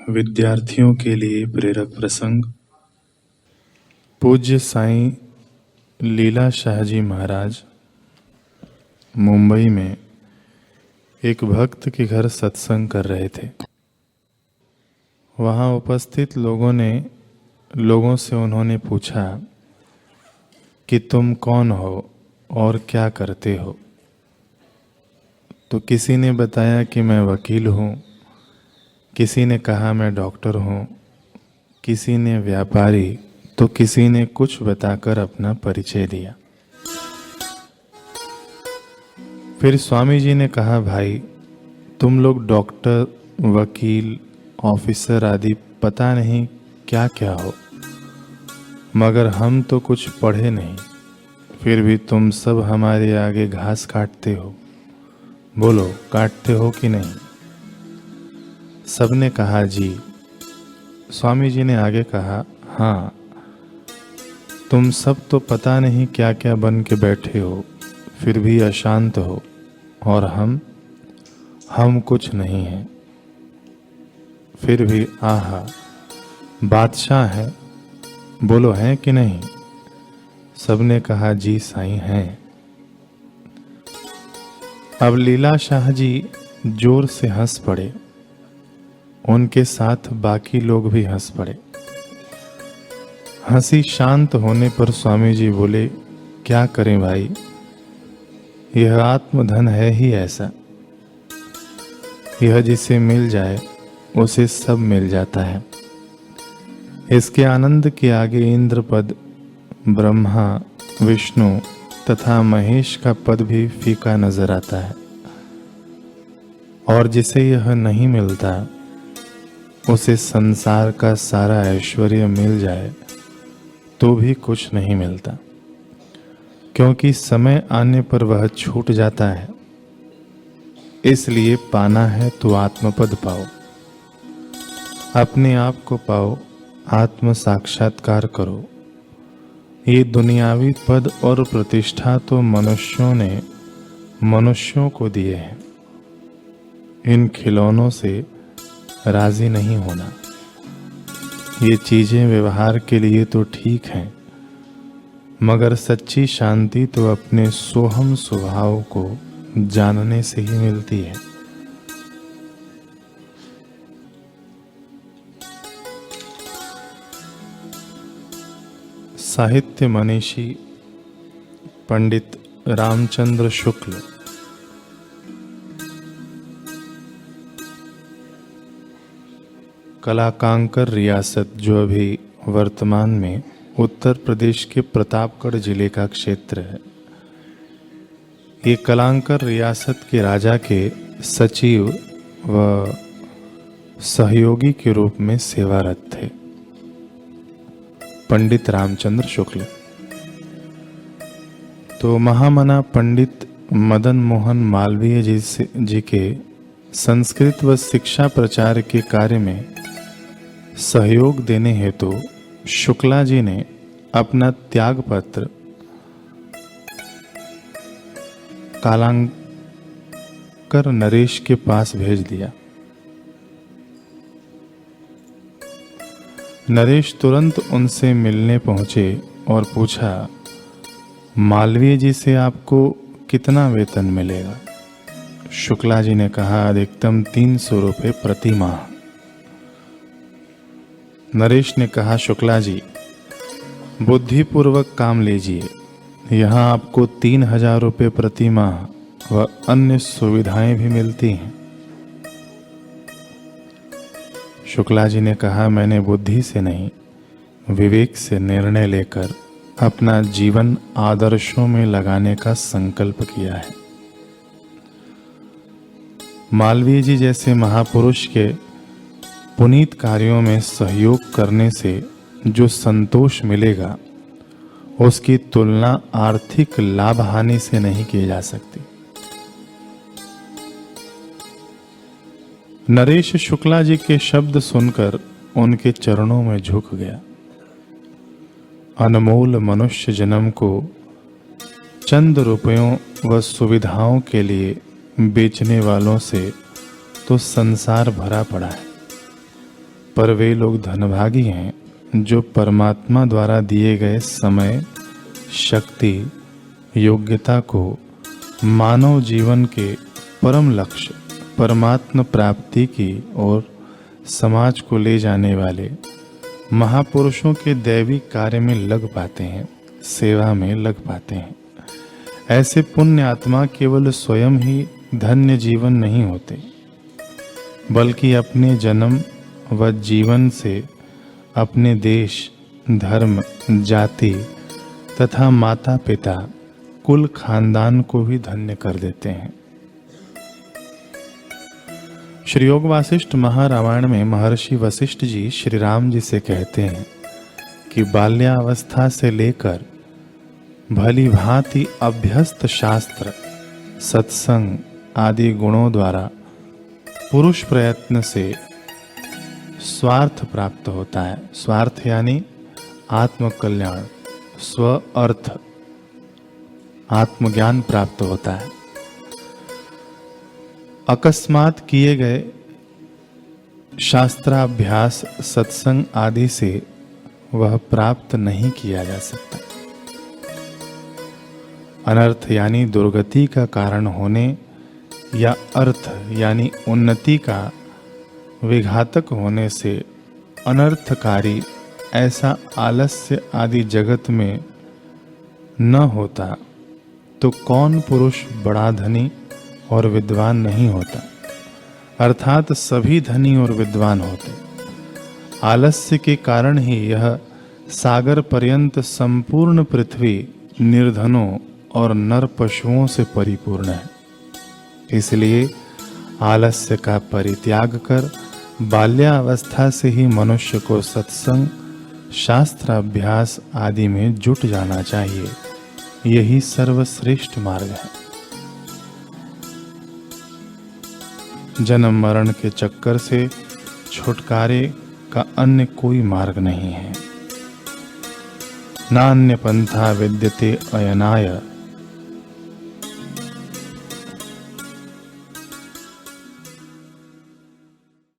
विद्यार्थियों के लिए प्रेरक प्रसंग। पूज्य साईं लीला शाहजी महाराज मुंबई में एक भक्त के घर सत्संग कर रहे थे। वहाँ उपस्थित लोगों से उन्होंने पूछा कि तुम कौन हो और क्या करते हो। तो किसी ने बताया कि मैं वकील हूँ, किसी ने कहा मैं डॉक्टर हूँ, किसी ने व्यापारी, तो किसी ने कुछ बताकर अपना परिचय दिया। फिर स्वामी जी ने कहा, भाई तुम लोग डॉक्टर, वकील, ऑफिसर आदि पता नहीं क्या क्या हो, मगर हम तो कुछ पढ़े नहीं, फिर भी तुम सब हमारे आगे घास काटते हो। बोलो, काटते हो कि नहीं? सबने कहा जी। स्वामी जी ने आगे कहा, हाँ, तुम सब तो पता नहीं क्या क्या बन के बैठे हो, फिर भी अशांत हो, और हम कुछ नहीं हैं, फिर भी आहा बादशाह है। बोलो, हैं कि नहीं? सबने कहा जी साईं हैं। अब लीला शाह जी जोर से हंस पड़े, उनके साथ बाकी लोग भी हंस पड़े। हंसी शांत होने पर स्वामी जी बोले, क्या करें भाई, यह आत्मधन है ही ऐसा, यह जिसे मिल जाए उसे सब मिल जाता है। इसके आनंद के आगे इंद्र पद, ब्रह्मा, विष्णु तथा महेश का पद भी फीका नजर आता है। और जिसे यह नहीं मिलता, उसे संसार का सारा ऐश्वर्य मिल जाए तो भी कुछ नहीं मिलता, क्योंकि समय आने पर वह छूट जाता है। इसलिए पाना है तो आत्मपद पाओ, अपने आप को पाओ, आत्म साक्षात्कार करो। ये दुनियावी पद और प्रतिष्ठा तो मनुष्यों ने मनुष्यों को दिए हैं। इन खिलौनों से राजी नहीं होना। ये चीजें व्यवहार के लिए तो ठीक हैं, मगर सच्ची शांति तो अपने सोहम स्वभाव को जानने से ही मिलती है। साहित्य मनीषी पंडित रामचंद्र शुक्ल कलाकांकर रियासत, जो अभी वर्तमान में उत्तर प्रदेश के प्रतापगढ़ जिले का क्षेत्र है, ये कलांकर रियासत के राजा के सचिव व सहयोगी के रूप में सेवारत थे। पंडित रामचंद्र शुक्ल तो महामना पंडित मदन मोहन मालवीय जी के संस्कृत व शिक्षा प्रचार के कार्य में सहयोग देने हेतु शुक्ला जी ने अपना त्याग पत्र कलांकर नरेश के पास भेज दिया। नरेश तुरंत उनसे मिलने पहुंचे और पूछा, मालवीय जी से आपको कितना वेतन मिलेगा? शुक्ला जी ने कहा, अधिकतम 300 रुपये प्रति माह। नरेश ने कहा, शुक्ला जी बुद्धिपूर्वक काम लीजिए, यहाँ आपको 3000 रुपये प्रति माह व अन्य सुविधाएं भी मिलती हैं। शुक्ला जी ने कहा, मैंने बुद्धि से नहीं, विवेक से निर्णय लेकर अपना जीवन आदर्शों में लगाने का संकल्प किया है। मालवीय जी जैसे महापुरुष के पुनीत कार्यों में सहयोग करने से जो संतोष मिलेगा, उसकी तुलना आर्थिक लाभ हानि से नहीं की जा सकती। नरेश शुक्ला जी के शब्द सुनकर उनके चरणों में झुक गया। अनमोल मनुष्य जन्म को चंद रुपयों व सुविधाओं के लिए बेचने वालों से तो संसार भरा पड़ा है। पर वे लोग धनभागी हैं जो परमात्मा द्वारा दिए गए समय, शक्ति, योग्यता को मानव जीवन के परम लक्ष्य परमात्मा प्राप्ति की ओर समाज को ले जाने वाले महापुरुषों के दैवी कार्य में लग पाते हैं, सेवा में लग पाते हैं। ऐसे पुण्य आत्मा केवल स्वयं ही धन्य जीवन नहीं होते, बल्कि अपने जन्म व जीवन से अपने देश, धर्म, जाति तथा माता पिता, कुल खानदान को भी धन्य कर देते हैं। श्री योग वासिष्ठ महारामायण में महर्षि वशिष्ठ जी श्री राम जी से कहते हैं कि बाल्यावस्था से लेकर भली भांति अभ्यस्त शास्त्र, सत्संग आदि गुणों द्वारा पुरुष प्रयत्न से स्वार्थ प्राप्त होता है। स्वार्थ यानी आत्मकल्याण, स्व अर्थ, आत्मज्ञान प्राप्त होता है। अकस्मात किए गए शास्त्राभ्यास, सत्संग आदि से वह प्राप्त नहीं किया जा सकता। अनर्थ यानी दुर्गति का कारण होने या अर्थ यानी उन्नति का विघातक होने से अनर्थकारी ऐसा आलस्य आदि जगत में न होता तो कौन पुरुष बड़ा धनी और विद्वान नहीं होता। अर्थात सभी धनी और विद्वान होते। आलस्य के कारण ही यह सागर पर्यंत संपूर्ण पृथ्वी निर्धनों और नर पशुओं से परिपूर्ण है। इसलिए आलस्य का परित्याग कर बाल्यावस्था से ही मनुष्य को सत्संग, शास्त्र अभ्यास आदि में जुट जाना चाहिए। यही सर्वश्रेष्ठ मार्ग है। जन्म मरण के चक्कर से छुटकारे का अन्य कोई मार्ग नहीं है। नान्य पंथा विद्यते अयनाय